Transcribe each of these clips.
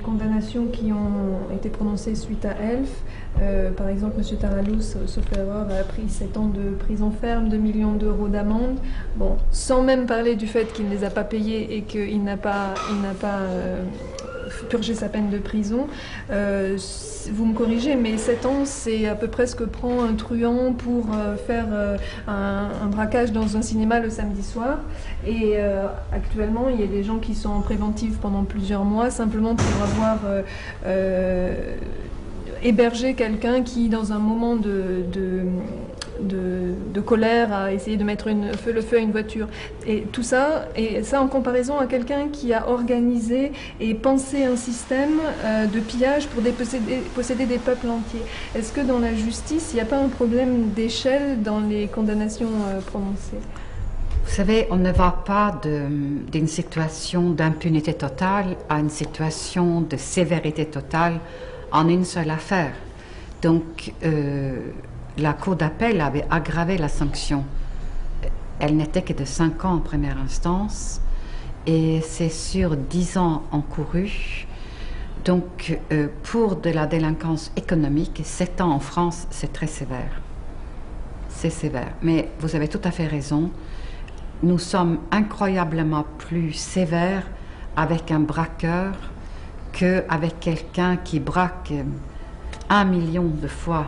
condamnations qui ont été prononcées suite à Elf. Par exemple, M. Taralous, sauf erreur, a pris 7 ans de prison ferme, 2 millions d'euros d'amende. Bon, sans même parler du fait qu'il ne les a pas payés et qu'il n'a pas purgé sa peine de prison. Vous me corrigez, mais 7 ans, c'est à peu près ce que prend un truand pour faire un braquage dans un cinéma le samedi soir. Et actuellement, il y a des gens qui sont en préventive pendant plusieurs mois, simplement pour avoir hébergé quelqu'un qui, dans un moment de colère, a essayé de mettre le feu à une voiture. Et tout ça, en comparaison à quelqu'un qui a organisé et pensé un système de pillage pour posséder des peuples entiers. Est-ce que dans la justice, il n'y a pas un problème d'échelle dans les condamnations prononcées? Vous savez, on ne va pas d'une situation d'impunité totale à une situation de sévérité totale en une seule affaire. Donc, la Cour d'appel avait aggravé la sanction. Elle n'était que de 5 ans en première instance et c'est sur 10 ans encourus. Donc, pour de la délinquance économique, 7 ans en France, c'est très sévère. C'est sévère. Mais vous avez tout à fait raison. Nous sommes incroyablement plus sévères avec un braqueur qu'avec quelqu'un qui braque 1 million de fois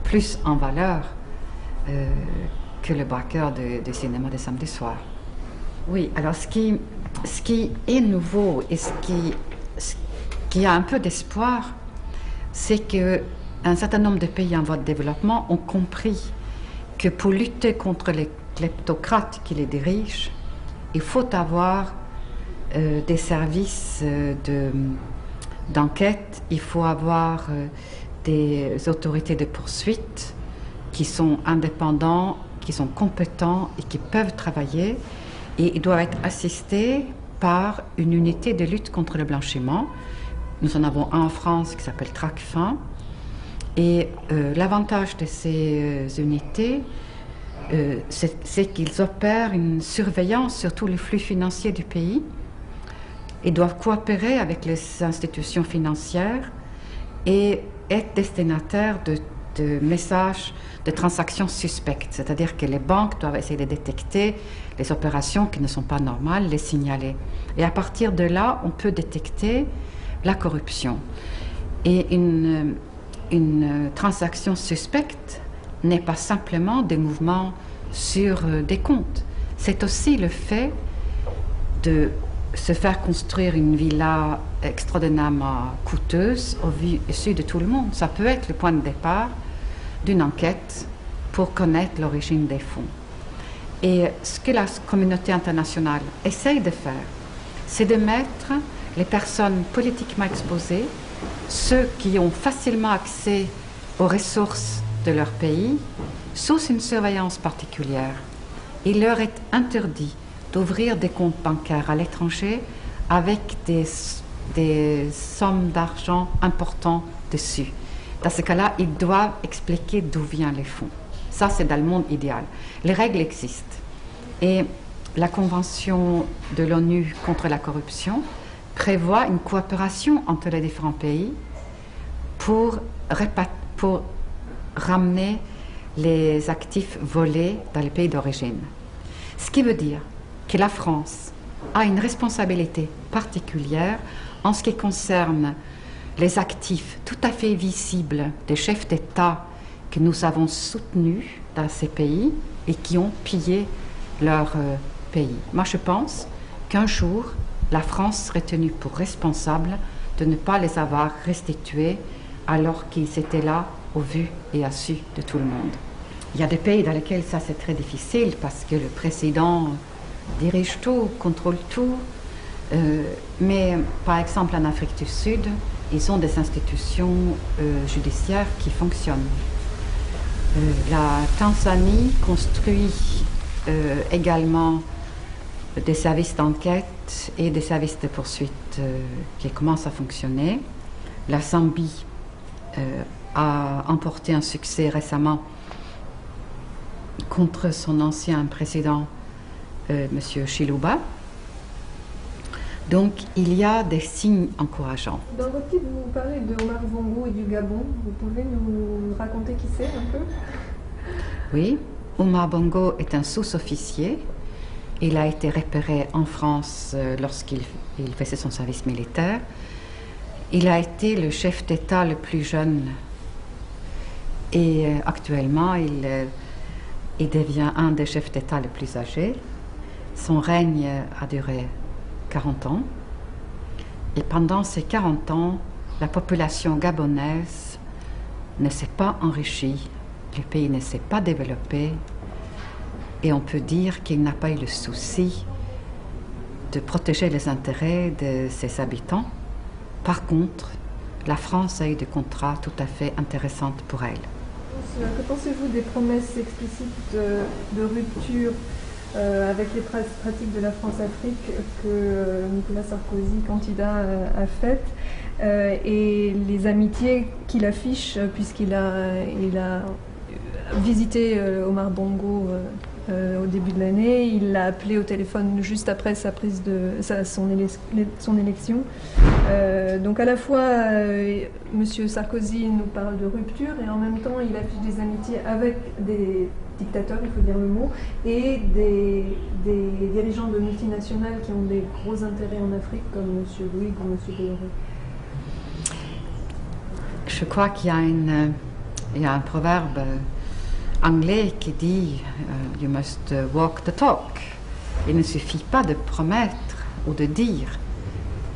plus en valeur que le braqueur de cinéma de samedi soir. Oui, alors ce qui est nouveau et ce qui a un peu d'espoir, c'est qu'un certain nombre de pays en voie de développement ont compris que pour lutter contre les kleptocrates qui les dirigent, il faut avoir des services d'enquête, il faut avoir des autorités de poursuite qui sont indépendants, qui sont compétents et qui peuvent travailler, et ils doivent être assistés par une unité de lutte contre le blanchiment. Nous en avons un en France qui s'appelle Tracfin, et l'avantage de ces unités, c'est qu'ils opèrent une surveillance sur tous les flux financiers du pays et doivent coopérer avec les institutions financières et être destinataires de messages de transactions suspectes. C'est-à-dire que les banques doivent essayer de détecter les opérations qui ne sont pas normales, les signaler. Et à partir de là, on peut détecter la corruption. Et une transaction suspecte n'est pas simplement des mouvements sur des comptes. C'est aussi le fait de se faire construire une villa extraordinairement coûteuse au su de tout le monde. Ça peut être le point de départ d'une enquête pour connaître l'origine des fonds. Et ce que la communauté internationale essaye de faire, c'est de mettre les personnes politiquement exposées, ceux qui ont facilement accès aux ressources de leur pays, sous une surveillance particulière. Il leur est interdit d'ouvrir des comptes bancaires à l'étranger avec des sommes d'argent importantes dessus. Dans ce cas-là, ils doivent expliquer d'où viennent les fonds. Ça, c'est dans le monde idéal. Les règles existent. Et la Convention de l'ONU contre la corruption prévoit une coopération entre les différents pays pour ramener les actifs volés dans les pays d'origine. Ce qui veut dire que la France a une responsabilité particulière en ce qui concerne les actifs tout à fait visibles des chefs d'État que nous avons soutenus dans ces pays et qui ont pillé leur pays. Moi, je pense qu'un jour, la France serait tenue pour responsable de ne pas les avoir restitués alors qu'ils étaient là au vu et à su de tout le monde. Il y a des pays dans lesquels ça c'est très difficile parce que le président dirige tout, contrôle tout. Mais par exemple en Afrique du Sud, ils ont des institutions judiciaires qui fonctionnent. La Tanzanie construit également des services d'enquête et des services de poursuite qui commencent à fonctionner. La Zambie a emporté un succès récemment contre son ancien président, M. Chiluba. Donc il y a des signes encourageants. Dans votre livre, vous parlez de Omar Bongo et du Gabon. Vous pouvez nous raconter qui c'est un peu? Oui, Omar Bongo est un sous-officier. Il a été repéré en France lorsqu'il faisait son service militaire. Il a été le chef d'État le plus jeune et actuellement il devient un des chefs d'État les plus âgés. Son règne a duré 40 ans et pendant ces 40 ans, la population gabonaise ne s'est pas enrichie, le pays ne s'est pas développé et on peut dire qu'il n'a pas eu le souci de protéger les intérêts de ses habitants. Par contre, la France a eu des contrats tout à fait intéressants pour elle. Que pensez-vous des promesses explicites de rupture avec les pratiques de la France-Afrique que Nicolas Sarkozy, candidat, a faites et les amitiés qu'il affiche puisqu'il a visité Omar Bongo au début de l'année, il l'a appelé au téléphone juste après son élection. Donc à la fois, M. Sarkozy nous parle de rupture et en même temps il affiche des amitiés avec des dictateurs, il faut dire le mot, et des dirigeants de multinationales qui ont des gros intérêts en Afrique comme M. Bouygues ou M. Bolloré. Je crois qu'il y a un proverbe anglais qui dit You must walk the talk. Il ne suffit pas de promettre ou de dire.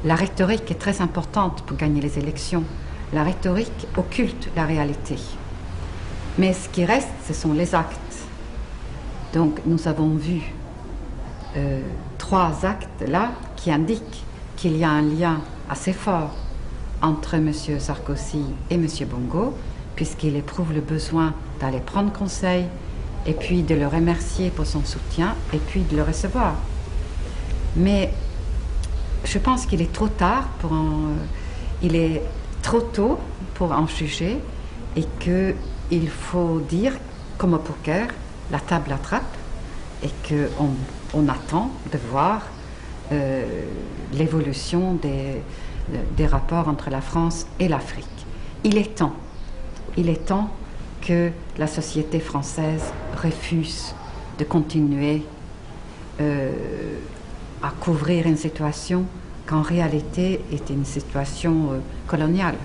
La rhétorique est très importante pour gagner les élections. La rhétorique occulte la réalité. Mais ce qui reste, ce sont les actes. Donc nous avons vu 3 actes là qui indiquent qu'il y a un lien assez fort entre M. Sarkozy et M. Bongo, puisqu'il éprouve le besoin d'aller prendre conseil, et puis de le remercier pour son soutien, et puis de le recevoir. Mais je pense qu'il est trop tard il est trop tôt pour en juger, et qu'il faut dire, comme au poker, la table attrape, et qu'on attend de voir l'évolution des rapports entre la France et l'Afrique. Il est temps que la société française refuse de continuer à couvrir une situation qu'en réalité est une situation coloniale.